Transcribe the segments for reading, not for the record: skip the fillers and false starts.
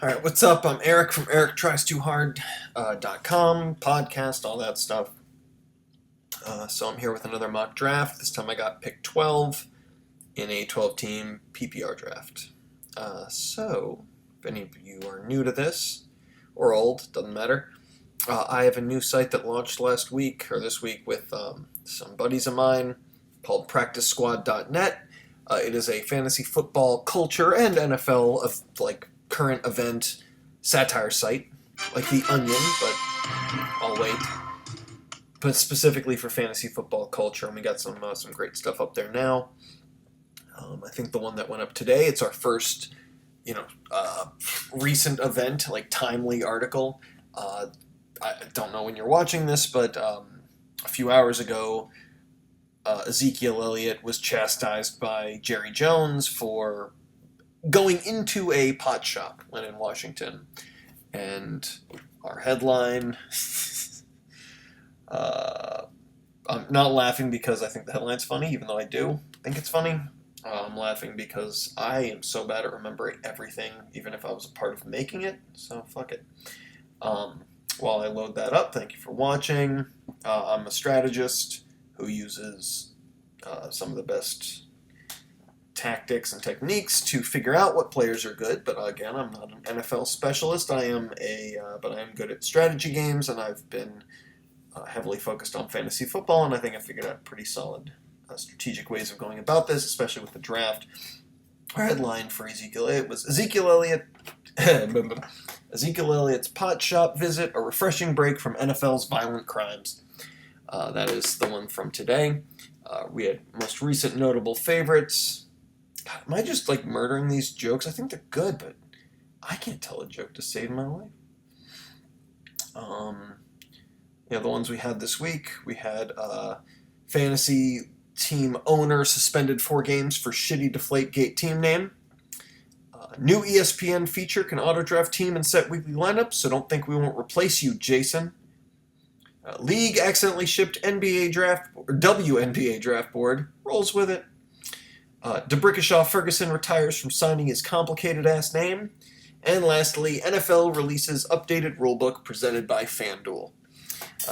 All right, what's up? I'm Eric from EricTriesTooHard.com, podcast, all that stuff. So I'm here with another mock draft. This time I got pick 12 in a 12-team PPR draft. So, if any of you are new to this, or old, doesn't matter, I have a new site that launched last week, or this week, with some buddies of mine called PracticeSquad.net. It is a fantasy football culture and NFL of current event satire site, like The Onion, but I'll wait. But specifically for fantasy football culture, and we got some great stuff up there now. I think the one that went up today, it's our first, recent event, like timely article. I don't know when you're watching this, but a few hours ago, Ezekiel Elliott was chastised by Jerry Jones for going into a pot shop when in Washington. And our headline, I'm not laughing because I think the headline's funny, even though I do think it's funny. I'm laughing because I am so bad at remembering everything, even if I was a part of making it, so fuck it. While I load that up, thank you for watching. I'm a strategist who uses some of the best tactics and techniques to figure out what players are good. But again, I'm not an NFL specialist. But I am good at strategy games, and I've been heavily focused on fantasy football, and I think I figured out pretty solid strategic ways of going about this, especially with the draft. Our headline for Ezekiel Elliott was Ezekiel Elliott's pot shop visit, a refreshing break from NFL's violent crimes. That is the one from today. We had most recent notable favorites. God, am I just murdering these jokes? I think they're good, but I can't tell a joke to save my life. The ones we had this week, we had fantasy team owner suspended 4 games for shitty Deflategate team name. New ESPN feature can auto-draft team and set weekly lineups, so don't think we won't replace you, Jason. League accidentally shipped WNBA draft board. Rolls with it. DeBrickashaw Ferguson retires from signing his complicated-ass name. And lastly, NFL releases updated rulebook presented by FanDuel.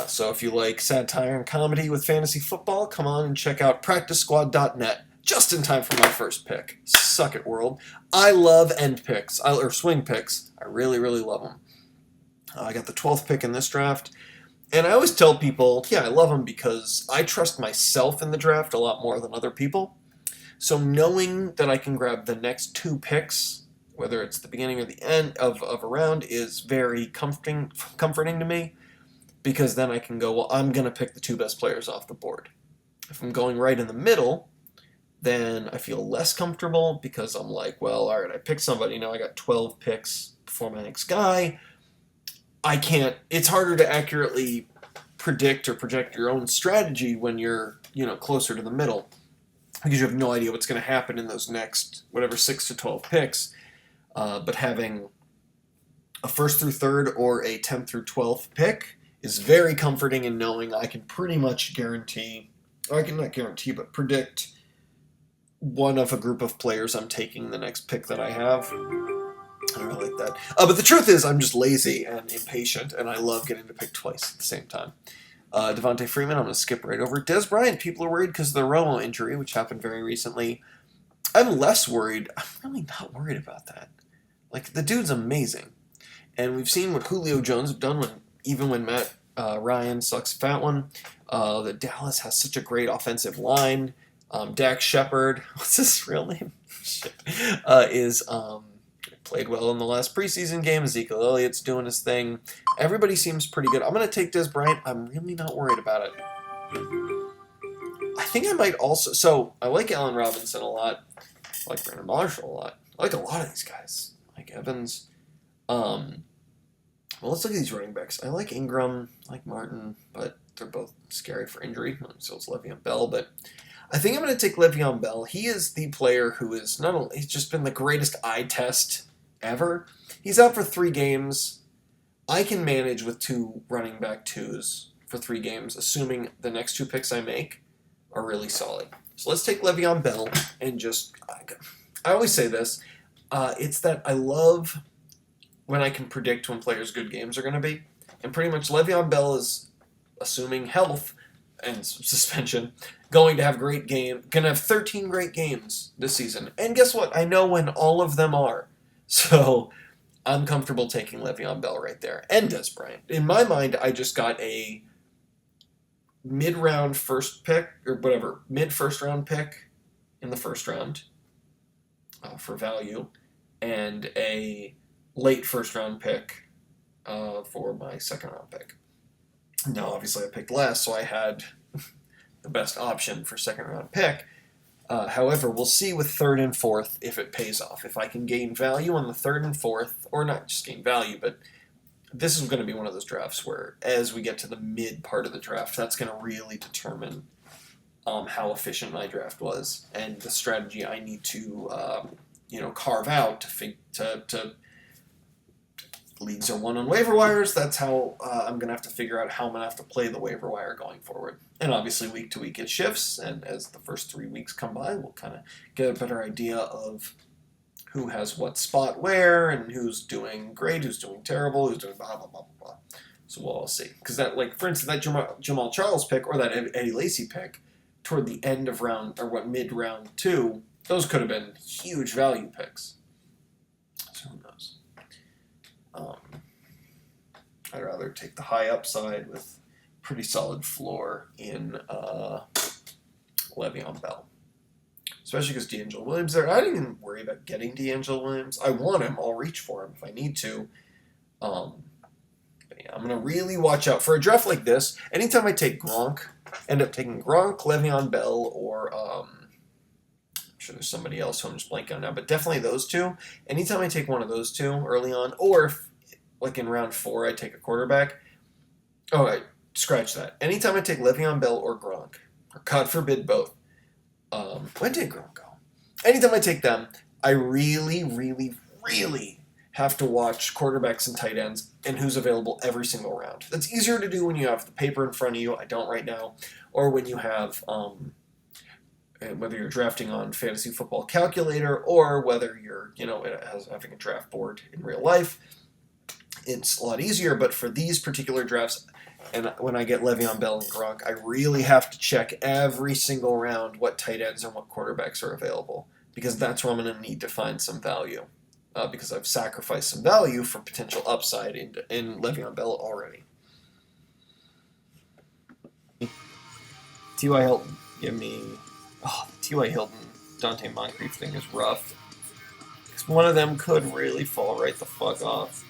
So if you like satire and comedy with fantasy football, come on and check out PracticeSquad.net. Just in time for my first pick. Suck it, world. I love end picks, or swing picks. I really, really love them. I got the 12th pick in this draft. And I always tell people, I love them because I trust myself in the draft a lot more than other people. So knowing that I can grab the next 2 picks, whether it's the beginning or the end of a round, is very comforting to me. Because then I can go, well, I'm going to pick the 2 best players off the board. If I'm going right in the middle, then I feel less comfortable because I'm like, well, all right, I picked somebody. Now I got 12 picks before my next guy. It's harder to accurately predict or project your own strategy when you're, closer to the middle. Because you have no idea what's going to happen in those next, 6 to 12 picks. But having a 1st through 3rd or a 10th through 12th pick is very comforting in knowing I can pretty much predict one of a group of players I'm taking the next pick that I have. I don't really like that. But the truth is, I'm just lazy and impatient, and I love getting to pick twice at the same time. Devontae Freeman, I'm going to skip right over. Dez Bryant, people are worried because of the Romo injury, which happened very recently. I'm less worried. I'm really not worried about that. The dude's amazing. And we've seen what Julio Jones have done when Matt Ryan sucks a fat one. The Dallas has such a great offensive line. Dak Shepard, what's his real name? Played well in the last preseason game. Ezekiel Elliott's doing his thing. Everybody seems pretty good. I'm going to take Dez Bryant. I'm really not worried about it. I think I might also... So, I like Allen Robinson a lot. I like Brandon Marshall a lot. I like a lot of these guys. I like Evans. Well, let's look at these running backs. I like Ingram, I like Martin, but they're both scary for injury. So it's Le'Veon Bell, but I think I'm going to take Le'Veon Bell. He is the player who is not only, he's just been the greatest eye test ever. He's out for 3 games. I can manage with 2 running back 2s for 3 games, assuming the next 2 picks I make are really solid. So let's take Le'Veon Bell and I always say this, it's that I love when I can predict when players' good games are going to be. And pretty much Le'Veon Bell is, assuming health and suspension, going to have going to have 13 great games this season. And guess what? I know when all of them are. So I'm comfortable taking Le'Veon Bell right there. And Dez Bryant. In my mind, I just got a mid-round first pick, or whatever, mid-first round pick in the first round for value, and a late first round pick for my second round pick. Now, obviously, I picked less, so I had the best option for second round pick. However, we'll see with third and fourth if it pays off. If I can gain value on the third and fourth, or not just gain value, but this is going to be one of those drafts where, as we get to the mid part of the draft, that's going to really determine how efficient my draft was and the strategy I need to, carve out to leagues are won on waiver wires. That's how I'm going to have to figure out how I'm going to have to play the waiver wire going forward. And obviously, week to week it shifts, and as the first 3 weeks come by, we'll kind of get a better idea of who has what spot where, and who's doing great, who's doing terrible, who's doing blah, blah, blah, blah, blah. So we'll all see. Because that, like, for instance, that Jamal Charles pick, or that Eddie Lacy pick, toward the end of mid-round 2, those could have been huge value picks. So who knows? I'd rather take the high upside with pretty solid floor in Le'Veon Bell. Especially because D'Angelo Williams there. I didn't even worry about getting D'Angelo Williams. I want him. I'll reach for him if I need to. But yeah, I'm going to really watch out. For a draft like this, anytime I take Gronk, end up taking Gronk, Le'Veon Bell, or I'm sure there's somebody else who I'm just blanking on now, but definitely those two. Anytime I take one of those two early on, or if, like in round 4, I take a quarterback. Oh, right, scratch that. Anytime I take Le'Veon Bell or Gronk, or God forbid both, when did Gronk go? Anytime I take them, I really, really, really have to watch quarterbacks and tight ends and who's available every single round. That's easier to do when you have the paper in front of you. I don't right now. Or when you have, whether you're drafting on Fantasy Football Calculator or whether you're, having a draft board in real life. It's a lot easier, but for these particular drafts, and when I get Le'Veon Bell and Gronk, I really have to check every single round what tight ends and what quarterbacks are available, because that's where I'm going to need to find some value, because I've sacrificed some value for potential upside in Le'Veon Bell already. T.Y. Hilton, give me... Oh, the T.Y. Hilton, Dante Moncrief thing is rough, because one of them could really fall right the fuck off.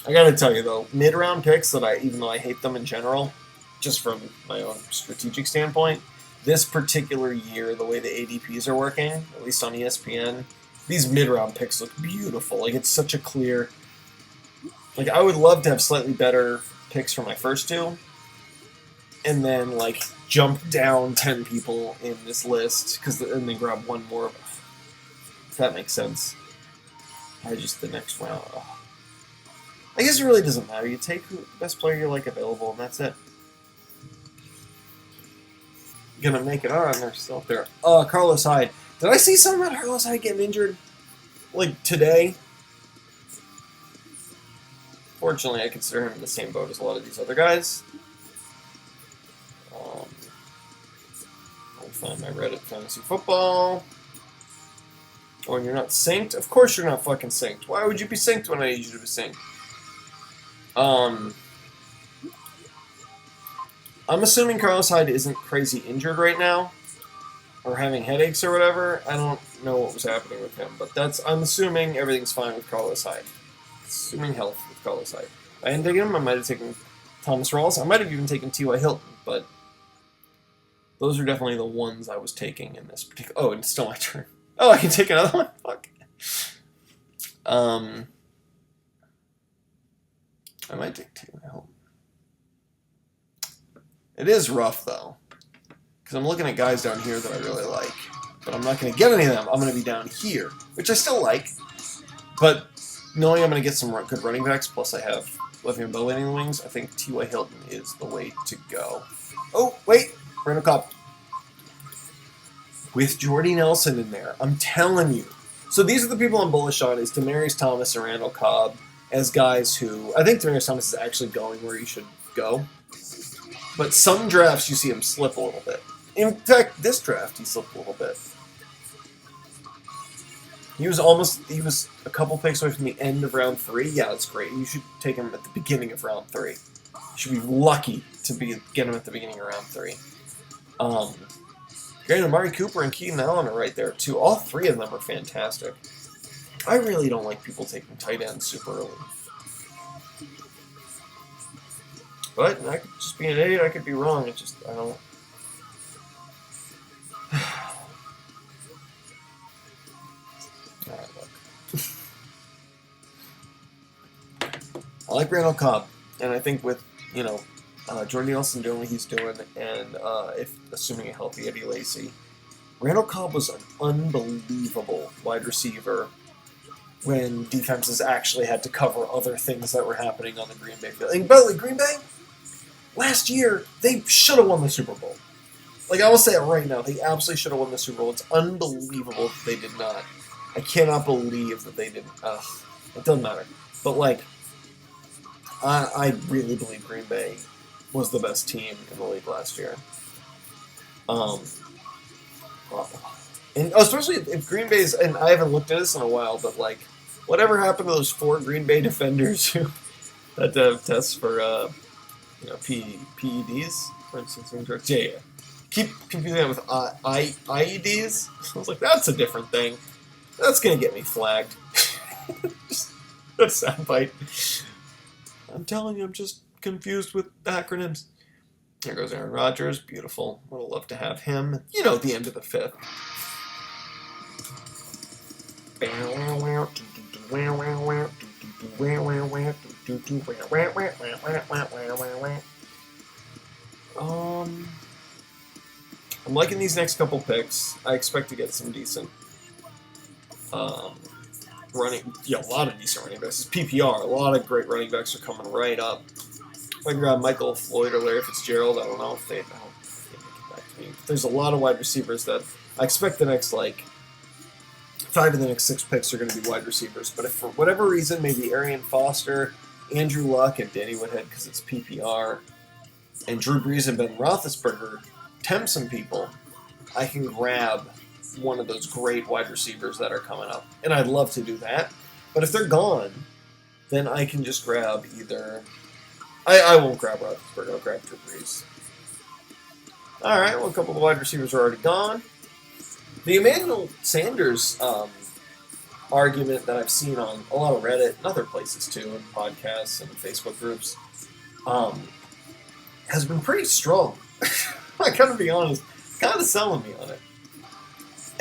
I gotta tell you though, mid-round picks even though I hate them in general, just from my own strategic standpoint, this particular year, the way the ADPs are working, at least on ESPN, these mid-round picks look beautiful. Like, it's such a clear... Like, I would love to have slightly better picks for my first two, and then, like, jump down 10 people in this list, and then grab one more. If that makes sense. The next round... Oh. I guess it really doesn't matter. You take the best player you like available, and that's it. You're gonna make it on. They're still up there. Carlos Hyde. Did I see something about Carlos Hyde getting injured? Like, today? Fortunately, I consider him in the same boat as a lot of these other guys. I'll find my Reddit Fantasy Football. Oh, and you're not synced? Of course you're not fucking synced. Why would you be synced when I need you to be synced? I'm assuming Carlos Hyde isn't crazy injured right now, or having headaches or whatever. I don't know what was happening with him, but I'm assuming everything's fine with Carlos Hyde. Assuming health with Carlos Hyde. If I hadn't taken him, I might have taken Thomas Rawls. I might have even taken T.Y. Hilton, but those are definitely the ones I was taking in this particular... Oh, it's still my turn. Oh, I can take another one? Fuck. I might take T.Y. Hilton. It is rough, though. Because I'm looking at guys down here that I really like. But I'm not going to get any of them. I'm going to be down here, which I still like. But knowing I'm going to get some good running backs, plus I have Le'Veon Bell waiting in the wings, I think T.Y. Hilton is the way to go. Oh, wait! Randall Cobb. With Jordy Nelson in there, I'm telling you, So these are the people I'm bullish on: is Demaryius Thomas and Randall Cobb as guys who I think Demaryius Thomas is actually going where he should go. But some drafts you see him slip a little bit. In fact, this draft he slipped a little bit. He was a couple picks away from the end of round 3. Yeah, that's great. You should take him at the beginning of round 3. You should be lucky to get him at the beginning of round 3. Granted, Amari Cooper and Keenan Allen are right there too. All 3 of them are fantastic. I really don't like people taking tight ends super early. But I could just be an idiot. I could be wrong. I don't. Alright, look. I like Randall Cobb, and I think with Jordan Nelson doing what he's doing, and if assuming a healthy Eddie Lacy, Randall Cobb was an unbelievable wide receiver when defenses actually had to cover other things that were happening on the Green Bay field. And by the way, Green Bay, last year, they should have won the Super Bowl. Like, I will say it right now, they absolutely should have won the Super Bowl. It's unbelievable that they did not. I cannot believe that they didn't. It doesn't matter. But, like, I really believe Green Bay was the best team in the league last year. And especially if Green Bay's, and I haven't looked at this in a while, but like, whatever happened to those 4 Green Bay defenders who had to have tests for, PEDs, for instance, yeah. Keep confusing that with IEDs. I was like, that's a different thing. That's gonna get me flagged. Just a soundbite. I'm telling you, I'm just confused with acronyms. There goes Aaron Rodgers. Beautiful. Would have loved to have him. At the end of the 5th. I'm liking these next couple picks. I expect to get some decent running. Yeah, a lot of decent running backs. It's PPR. A lot of great running backs are coming right up. If I can grab Michael Floyd or Larry Fitzgerald, I don't know if they get back to me. There's a lot of wide receivers that I expect the next 5 of the next 6 picks are going to be wide receivers. But if for whatever reason, maybe Arian Foster, Andrew Luck, and Danny Woodhead, because it's PPR, and Drew Brees and Ben Roethlisberger tempt some people, I can grab one of those great wide receivers that are coming up. And I'd love to do that. But if they're gone, then I can just grab either... I won't grab Roethlisberger, I'll grab Drew Brees. Alright, well, a couple of the wide receivers are already gone. The Emmanuel Sanders argument that I've seen on a lot of Reddit and other places too, and podcasts and Facebook groups, has been pretty strong. I gotta be honest, kind of selling me on it.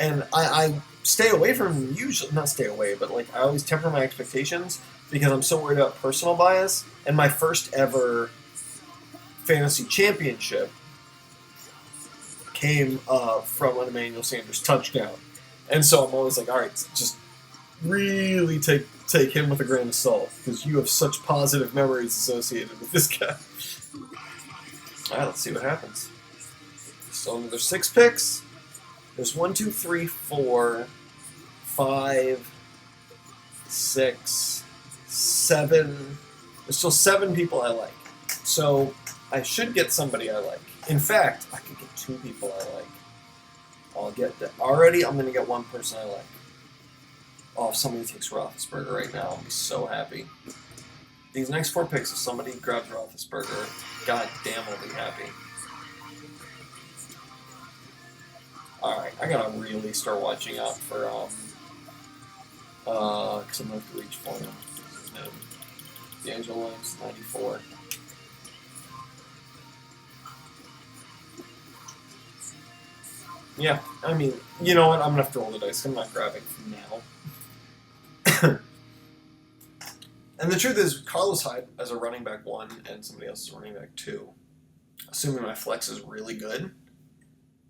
And I stay away from him usually, not stay away, but I always temper my expectations because I'm so worried about personal bias. And my first ever fantasy championship came from an Emmanuel Sanders touchdown. And so I'm always like, all right, just really take him with a grain of salt because you have such positive memories associated with this guy. All right, let's see what happens. So there's 6 picks. There's 1, 2, 3, 4, 5, 6, 7. There's still 7 people I like. So I should get somebody I like. In fact, I could get 2 people I like. I'll get that. Already, I'm going to get 1 person I like. Oh, if somebody takes Roethlisberger right now, I'll be so happy. These next 4 picks, if somebody grabs Roethlisberger, god damn, I'll be happy. Alright, I gotta really start watching out for, because I'm gonna have to reach for him. What's his name? D'Angelo Williams, 94. Yeah, I mean, you know what? I'm gonna have to roll the dice. I'm not grabbing from now. And the truth is, Carlos Hyde as a running back 1 and somebody else as a running back 2, assuming my flex is really good,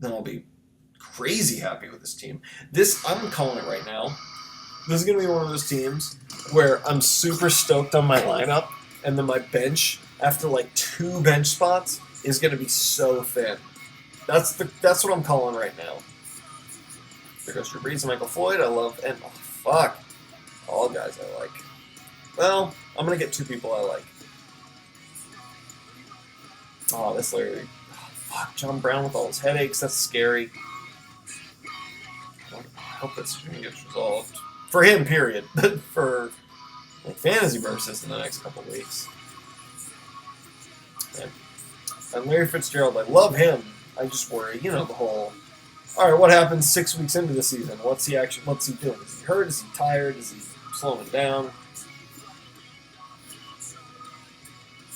then I'll be crazy happy with this team. I'm calling it right now. This is going to be one of those teams where I'm super stoked on my lineup, and then my bench, after 2 bench spots, is going to be so thin. That's what I'm calling right now. There goes Drew Brees and Michael Floyd. I love, and oh, fuck. All guys I like. Well, I'm going to get 2 people I like. Oh, this Larry. Oh, fuck, John Brown with all his headaches. That's scary. I hope this gets resolved. For him, period. For like, fantasy purposes in the next couple of weeks. And Larry Fitzgerald, I love him. I just worry, the whole. All right, what happens 6 weeks into the season? What's he doing? Is he hurt? Is he tired? Is he slowing down?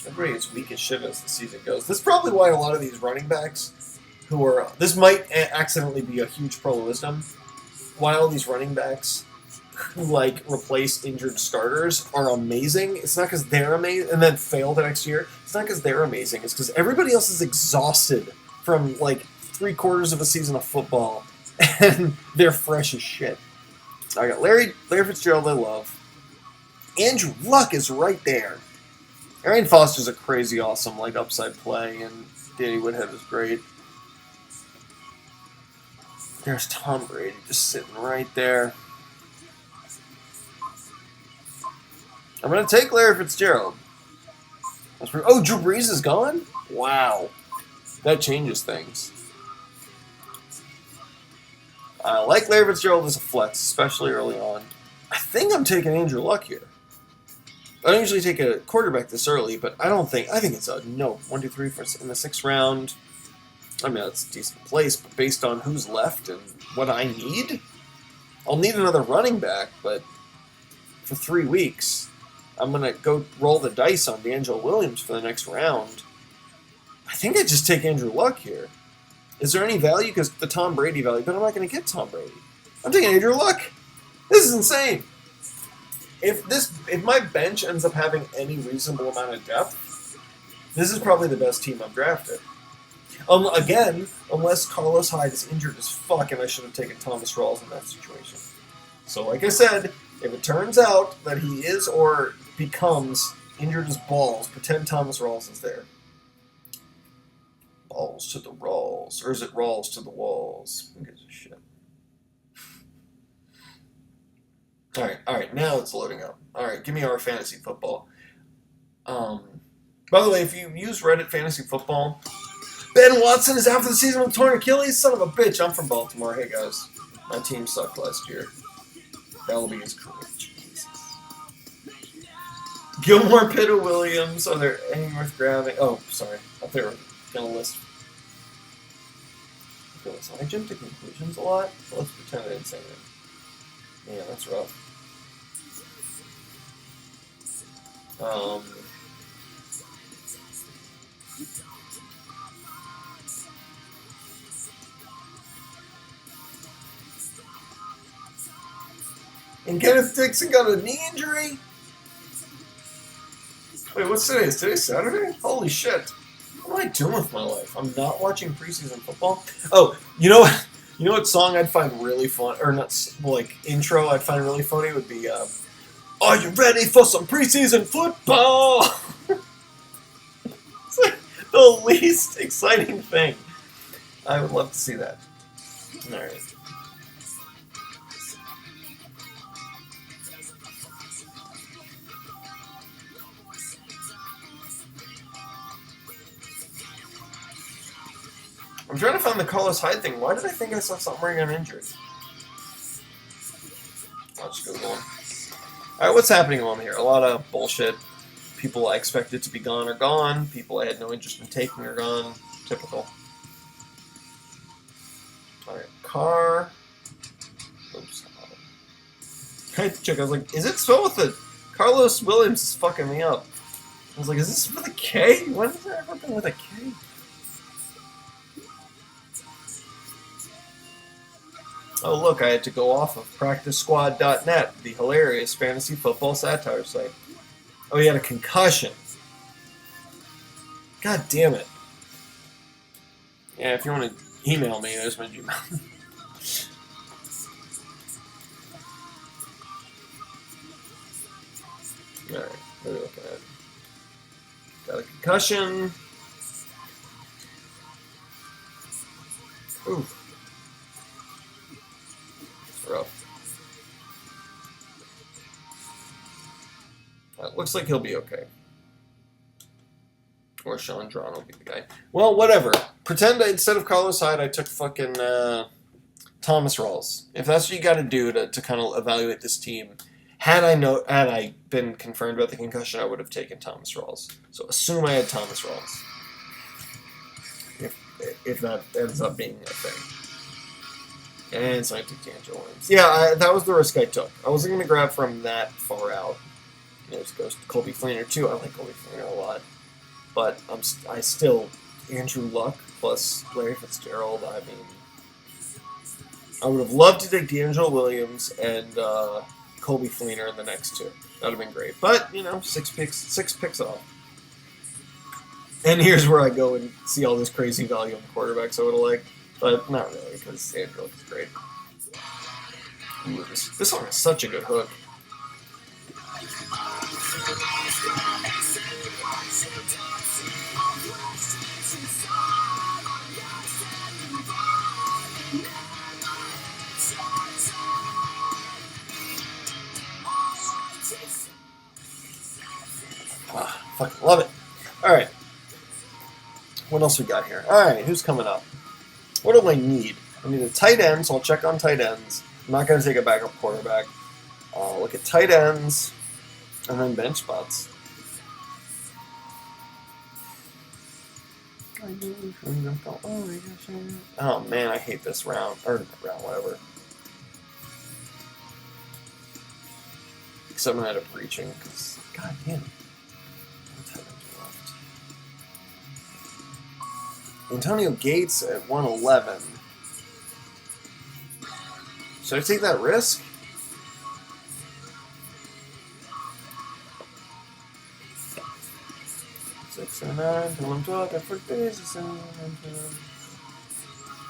Everybody is weak as shit as the season goes. This is probably why a lot of these running backs who are. This might accidentally be a huge pro wisdom. Why all these running backs who replace injured starters are amazing. It's not because they're amazing and then fail the next year. It's not because they're amazing. It's because everybody else is exhausted from 3/4 of a season of football, and they're fresh as shit. I got Larry Fitzgerald. I love. Andrew Luck is right there. Arian Foster's a crazy awesome upside play, and Danny Woodhead is great. There's Tom Brady just sitting right there. I'm going to take Larry Fitzgerald. Oh, Drew Brees is gone? Wow. That changes things. I like Larry Fitzgerald as a flex, especially early on. I think I'm taking Andrew Luck here. I don't usually take a quarterback this early, but I think it's a no. 1, 2, 3 in the 6th round. I mean, that's a decent place, but based on who's left and what I need, I'll need another running back, but for 3 weeks, I'm going to go roll the dice on D'Angelo Williams for the next round. I think I just take Andrew Luck here. Is there any value? Because the Tom Brady value, but I'm not going to get Tom Brady. I'm taking Andrew Luck. This is insane. If my bench ends up having any reasonable amount of depth, this is probably the best team I've drafted. Again, unless Carlos Hyde is injured as fuck, and I should have taken Thomas Rawls in that situation. So, like I said, if it turns out that he is or becomes injured as balls, pretend Thomas Rawls is there. Balls to the Rawls, or is it Rawls to the walls? Who gives a shit? All right, now it's loading up. All right, give me our fantasy football. By the way, if you use Reddit Fantasy Football, Ben Watson is out for the season with torn Achilles. Son of a bitch. I'm from Baltimore. Hey guys, my team sucked last year. That'll be his career. Jesus. Gilmore, Pitta, Williams. Are there any worth grabbing? Oh, sorry. I thought they were gonna list. I jump to conclusions a lot, so let's pretend I didn't say that. Yeah, that's rough. And Kenneth Dixon got a knee injury? Wait, what's today? Is today Saturday? Holy shit. What am I doing with my life? I'm not watching preseason football? Oh, you know what song I'd find really fun, or not, intro I'd find really funny would be, Are you ready for some preseason football? It's like the least exciting thing. I would love to see that. Alright. I'm trying to find the Carlos Hyde thing. Why did I think I saw something where he got injured? I'll just go on. Alright, what's happening on here? A lot of bullshit. People I expected to be gone are gone. People I had no interest in taking are gone. Typical. Alright, Carr. Oops. I had to check. I was like, is it spelled with a... Carlos Williams is fucking me up. I was like, is this with a K? When has that ever been with a K? Oh, look, I had to go off of PracticeSquad.net, the hilarious fantasy football satire site. Oh, he had a concussion. God damn it. Yeah, if you want to email me, there's my Gmail. Alright, what are we looking at? Got a concussion. Oof. looks like he'll be okay. Or Sean Drawn will be the guy. Well, whatever. Pretend instead of Carlos Hyde, I took fucking Thomas Rawls. If that's what you got to do to kind of evaluate this team, had I been confirmed about the concussion, I would have taken Thomas Rawls. So assume I had Thomas Rawls. If that ends up being a thing. And so I took D'Angelo Williams. Yeah, that was the risk I took. I wasn't going to grab from that far out. There's goes Colby Fleener too. I like Colby Fleener a lot. But I still, Andrew Luck plus Larry Fitzgerald, I mean, I would have loved to take D'Angelo Williams and Colby Fleener in the next two. That would have been great. But, 6 picks off. And here's where I go and see all this crazy value on quarterbacks I would have liked. But not really, because Andrew Luck is great. Ooh, this song is such a good hook. Fucking love it. Alright. What else we got here? Alright, who's coming up? What do I need? I need a tight end, so I'll check on tight ends. I'm not going to take a backup quarterback. I'll look at tight ends, and then bench spots. Oh man, I hate this round. Or round, whatever. Except I'm going to end up reaching, because, god damn. Antonio Gates at 111. Should I take that risk?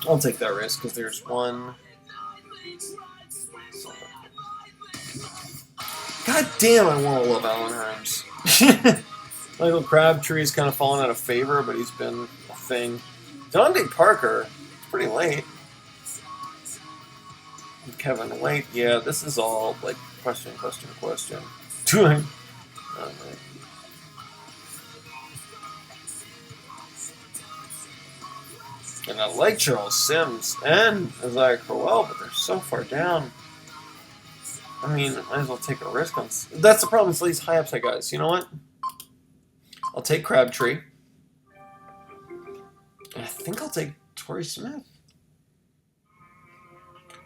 I'll take that risk because there's one. God damn, I want to love Allen Hurns. Michael Crabtree's kind of fallen out of favor, but he's been a thing. Dante Parker, pretty late. And Kevin White, yeah, this is all like question. Doing. And I like Charles Sims and Isaiah Crowell, but they're so far down. I mean, I might as well take a risk on. That's the problem. It's these high upside guys. You know what? I'll take Crabtree. I think I'll take Torrey Smith.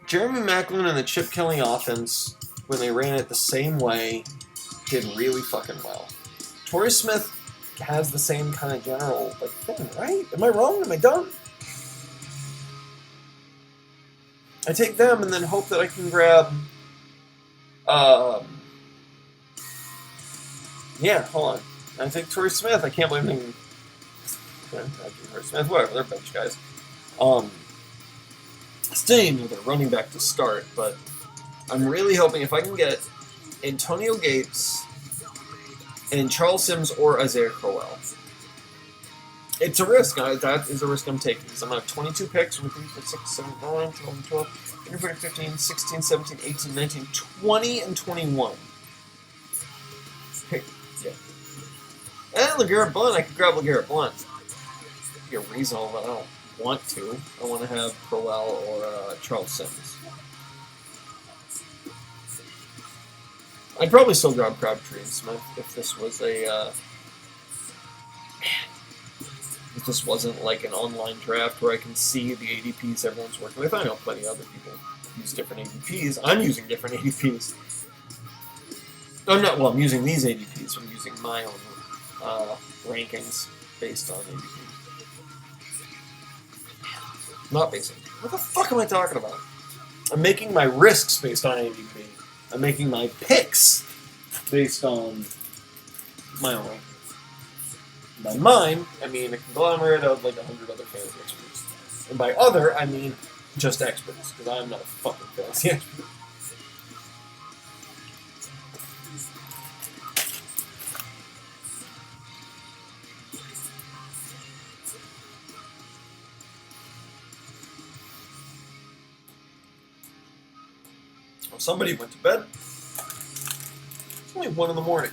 Jeremy Maclin and the Chip Kelly offense, when they ran it the same way, did really fucking well. Torrey Smith has the same kind of general thing, right? Am I wrong? Am I dumb? I take them and then hope that I can grab. Yeah, hold on. I take Torrey Smith. I can't believe him. Torrey Smith, whatever, they're bench guys. Still need another running back to start, but I'm really hoping if I can get Antonio Gates and Charles Sims or Isaiah Crowell. It's a risk. That is a risk I'm taking. Because I'm going to have 22 picks. 1, 2, 3, 4, 6, 7, 8, 9, 10, 11, 12, 13, 14, 15, 16, 17, 18, 19, 20, and 21. Pick. Yeah. And LeGarrette Blount. I could grab LeGarrette Blount. Be reasonable, but I don't want to. I want to have Crowell or Charles Sims. I'd probably still grab Crabtree and Smith if this was a... if this wasn't like an online draft where I can see the ADPs everyone's working with. I know plenty of other people use different ADPs. I'm using different ADPs. I'm using these ADPs. I'm using my own rankings based on ADP. Not based on... What the fuck am I talking about? I'm making my risks based on ADP. I'm making my picks based on my own rankings. By mine, I mean a conglomerate of 100 other fantasy experts. And by other, I mean just experts, because I'm not a fucking fantasy expert. Well, somebody went to bed. It's only 1 in the morning.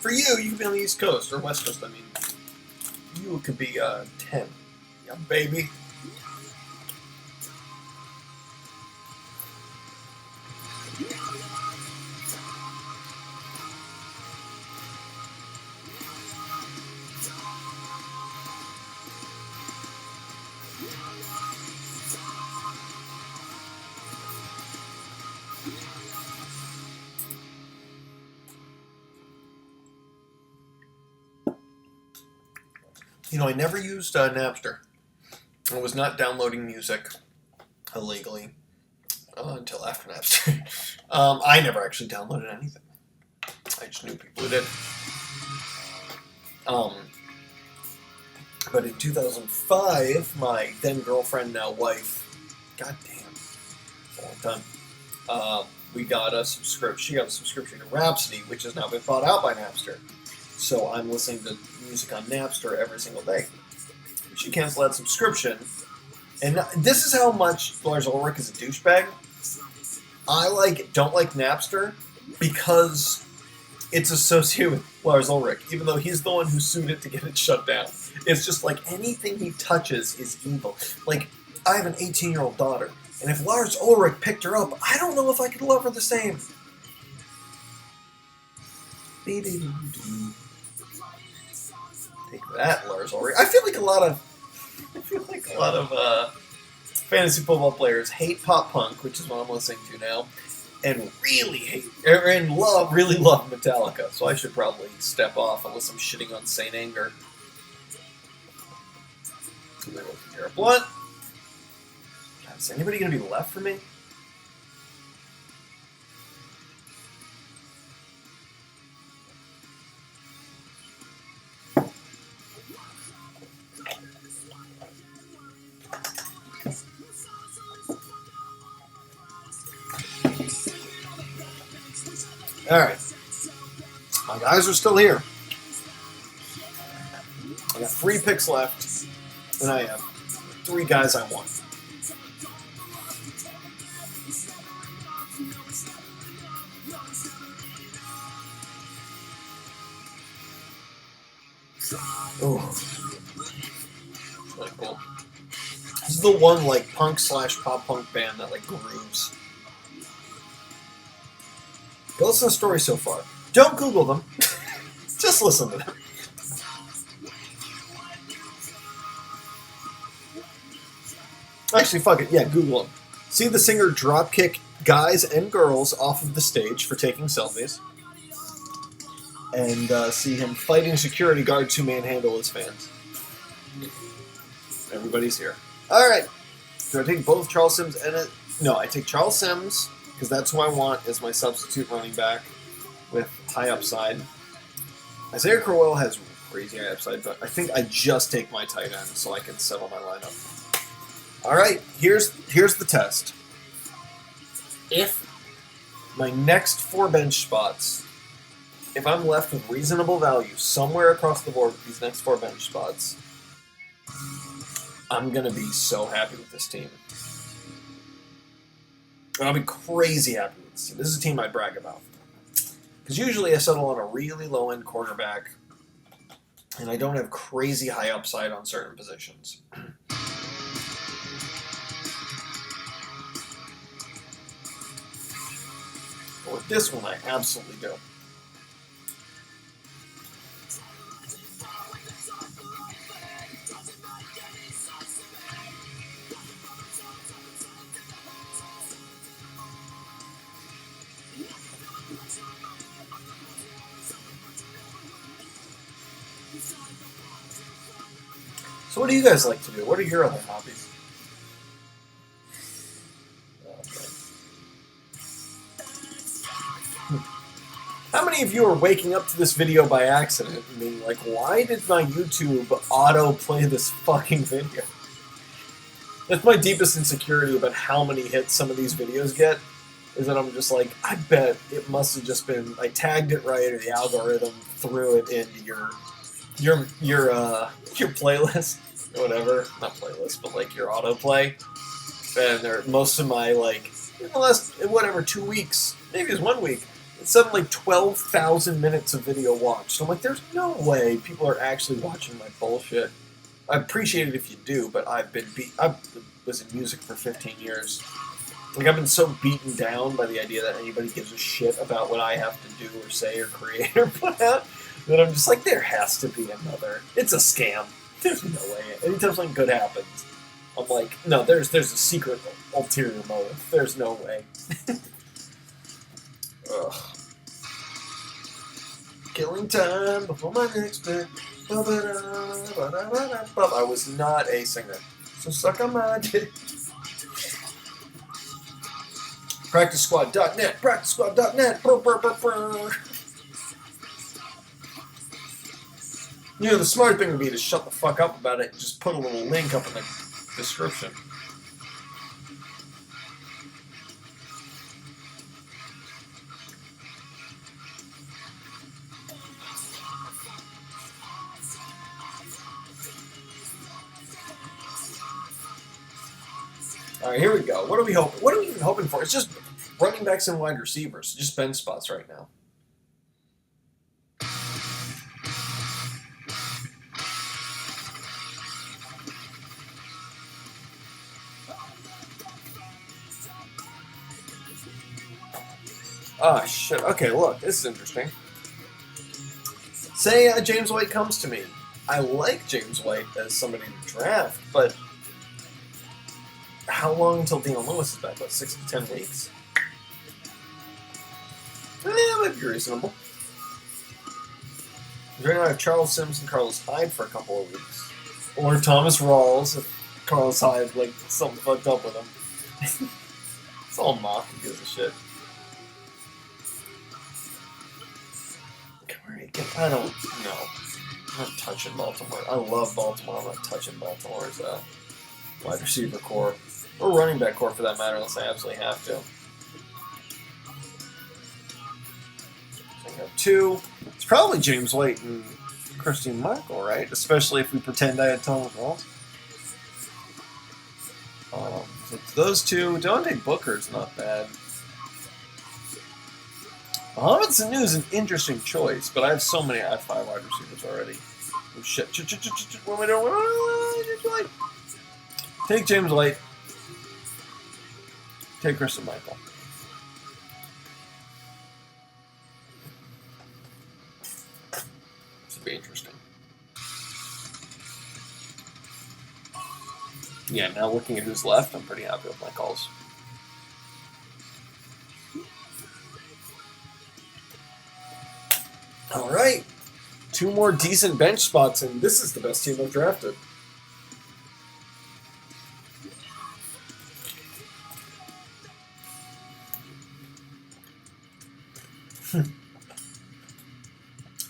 For you, you could be on the East Coast, or West Coast, I mean. You could be 10. Yeah, baby. You know, I never used Napster. I was not downloading music illegally until after Napster. I never actually downloaded anything. I just knew people who did. But in 2005, my then girlfriend, now wife, goddamn, it's a long time, we got a subscription. She got a subscription to Rhapsody, which has now been bought out by Napster. So I'm listening to music on Napster every single day. She canceled that subscription, and this is how much Lars Ulrich is a douchebag. I don't like Napster because it's associated with Lars Ulrich, even though he's the one who sued it to get it shut down. It's just like anything he touches is evil. Like, I have an 18-year-old daughter, and if Lars Ulrich picked her up, I don't know if I could love her the same. Take that, Lars Ulrich. I feel like a lot of fantasy football players hate pop punk, which is what I'm listening to now, and really love Metallica. So I should probably step off unless I'm shitting on Saint Anger. What? God, is anybody gonna be left for me? Alright. My guys are still here. I got 3 picks left, and I have 3 guys I want. Oh. Really cool. This is the one, punk/pop punk band that, grooves. Go listen to the story so far. Don't Google them. Just listen to them. Actually, fuck it. Yeah, Google them. See the singer dropkick guys and girls off of the stage for taking selfies. And see him fighting security guards who manhandle his fans. Everybody's here. Alright. Do I take both Charles Sims and No, I take Charles Sims, because that's who I want as my substitute running back with high upside. Isaiah Crowell has crazy high upside, but I think I just take my tight end so I can settle my lineup. Alright, here's the test. If my next 4 bench spots, if I'm left with reasonable value somewhere across the board with these next 4 bench spots, I'm going to be so happy with this team. I'll be crazy happy with this team. This is a team I brag about. Because usually I settle on a really low-end quarterback, and I don't have crazy high upside on certain positions. But with this one, I absolutely do. So what do you guys like to do? What are your other hobbies? How many of you are waking up to this video by accident and being like, why did my YouTube auto-play this fucking video? That's my deepest insecurity about how many hits some of these videos get, is that I'm just like, I bet it must have just been, I tagged it right, or the algorithm threw it into your playlist, or whatever. Not playlist, but your autoplay. And most of my, in the last, 2 weeks, maybe it was 1 week, It's suddenly 12,000 minutes of video watched. I'm like, there's no way people are actually watching my bullshit. I appreciate it if you do, but I was in music for 15 years. Like, I've been so beaten down by the idea that anybody gives a shit about what I have to do or say or create or put out that I'm just like, there has to be another. It's a scam. There's no way. Anytime something good happens, I'm like, no, there's a secret ulterior motive. There's no way. Ugh. Killing time before my next bit. I was not a singer, so suck on my dick. PracticeSquad.net, PracticeSquad.net. You know, the smart thing would be to shut the fuck up about it and just put a little link up in the description. All right, here we go. What are we hoping? What are we even hoping for? It's just running backs and wide receivers. Just bench spots right now. Ah, shit. Okay, look. This is interesting. Say James White comes to me. I like James White as somebody to draft, but how long until Dion Lewis is back? About 6 to 10 weeks? That might be reasonable. Right now I have Charles Sims and Carlos Hyde for a couple of weeks. Or Thomas Rawls if Carlos Hyde, like, something fucked up with him. It's all mock. Who gives a shit? I don't know. I'm not touching Baltimore. I love Baltimore. I'm not touching Baltimore's wide receiver core. Or running back core, for that matter, unless I absolutely have to. So I have two. It's probably James White and Christian Michael, right? Especially if we pretend I had Thomas Rawls. So it's those two. Devontae Booker's not bad. Mohamed Sanu is an interesting choice, but I have so many. I have 5 wide receivers already. Oh shit! What am I doing? Take James White. Take Christian Michael. This would be interesting. Yeah, now looking at who's left, I'm pretty happy with my calls. All right. 2 more decent bench spots, and this is the best team I've drafted.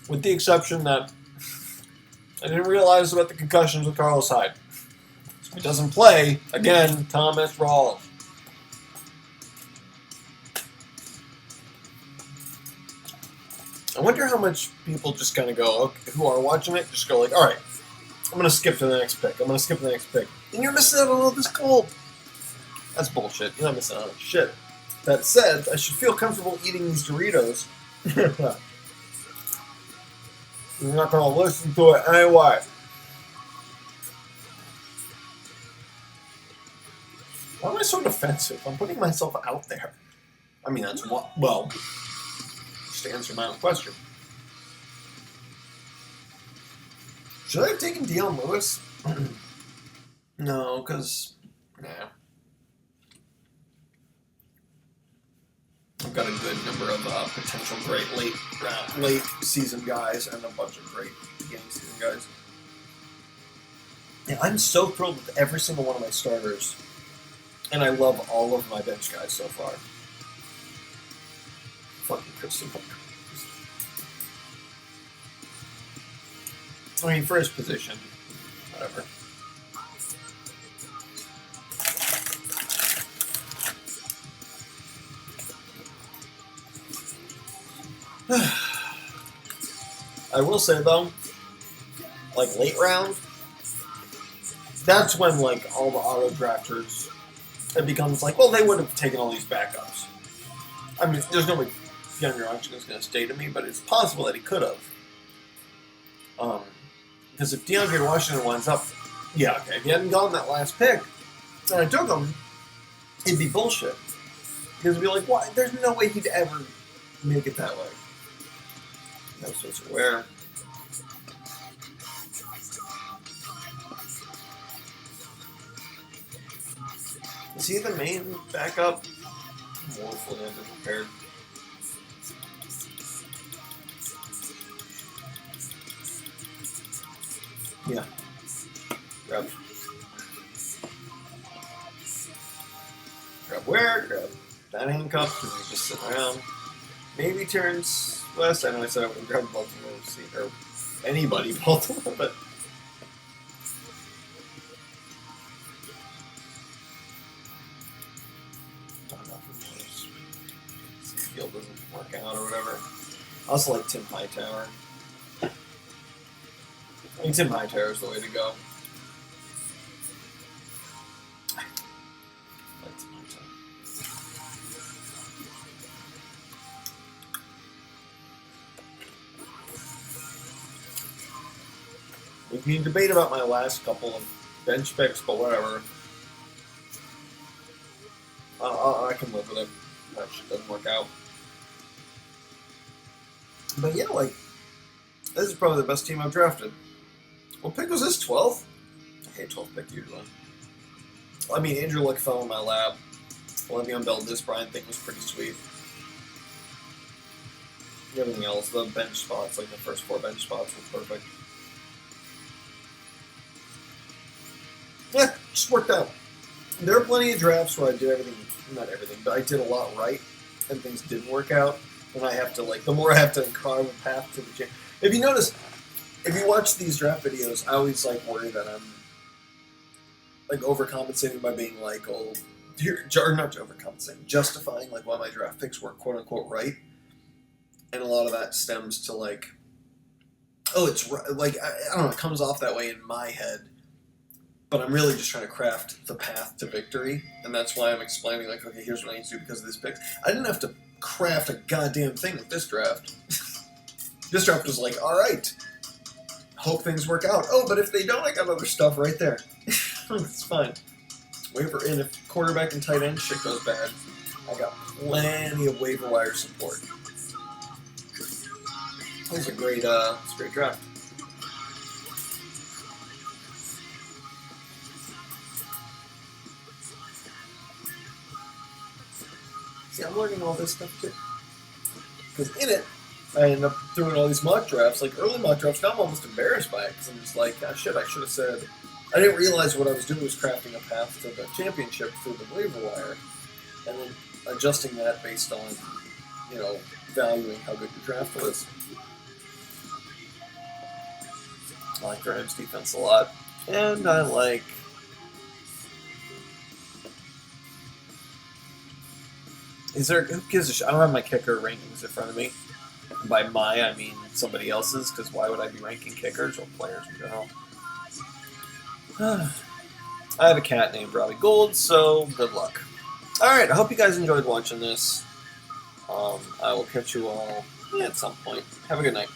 With the exception that I didn't realize about the concussions with Carlos Hyde. So he doesn't play, again, Thomas Rawls. I wonder how much people just kind of go, okay, who are watching it, just go like, all right, I'm going to skip to the next pick. I'm going to skip to the next pick. And you're missing out on all this gold. That's bullshit. You're not missing out on shit. That said, I should feel comfortable eating these Doritos. You're not going to listen to it anyway. Why am I so defensive? I'm putting myself out there. I mean, that's what, well, just to answer my own question. Should I have taken Dion Lewis? No, because, nah. I've got a good number of potential great late season guys and a bunch of great beginning season guys. Yeah, I'm so thrilled with every single one of my starters, and I love all of my bench guys so far. Fucking Christian Hooker. I mean, for his position, whatever. I will say though, like late round, that's when like all the auto drafters, it becomes like, well, they would have taken all these backups. I mean, there's no way DeAndre Washington is going to stay to me, but it's possible that he could have. Because if DeAndre Washington winds up, yeah, okay, if he hadn't gone that last pick, and I took him, it'd be bullshit. Because it'd be like, why? There's no way he'd ever make it that way. No switch where. Is he the main backup? I'm woefully underprepared. Yeah. Grab where? Grab that handcuff because he's just sitting around. Maybe turns west. I know I said I wouldn't grab Baltimore or anybody Baltimore, but not enough of those. Field doesn't work out or whatever. I also like Tim Hightower. I think Tim Hightower is the way to go. I like Tim Hightower. We can debate about my last couple of bench picks, but whatever. I can live with it. That shit doesn't work out. But yeah, like, this is probably the best team I've drafted. What pick was this? 12th? I hate 12th pick usually. I mean, Andrew Luck fell in my lap. Le'Veon Bell, this Bryant thing was pretty sweet. Everything else, the bench spots, like the first 4 bench spots were perfect. Yeah, just worked out. There are plenty of drafts where I did everything, not everything, but I did a lot right, and things didn't work out. And I have to, like, the more I have to carve a path to the gym. If you notice, if you watch these draft videos, I always, like, worry that I'm, like, overcompensating by being, like, oh, not overcompensating, justifying, like, why my draft picks were quote-unquote right. And a lot of that stems to, like, oh, it's right. Like, I don't know, it comes off that way in my head. But I'm really just trying to craft the path to victory. And that's why I'm explaining, like, okay, here's what I need to do because of this pick. I didn't have to craft a goddamn thing with this draft. This draft was like, all right, hope things work out. Oh, but if they don't, I got other stuff right there. It's fine. Waiver in. If quarterback and tight end shit goes bad, I got plenty of waiver wire support. It's a great draft. See, I'm learning all this stuff too. Because in it, I end up doing all these mock drafts, like early mock drafts. Now I'm almost embarrassed by it because I'm just like, oh, shit, I should have said. I didn't realize what I was doing was crafting a path to the championship through the waiver wire, and then adjusting that based on, you know, valuing how good your draft was. I like the Rams defense a lot, and I like. Who gives a shit? I don't have my kicker rankings in front of me. By my, I mean somebody else's, because why would I be ranking kickers or players in general? I have a cat named Robbie Gould, so good luck. Alright, I hope you guys enjoyed watching this. I will catch you all at some point. Have a good night.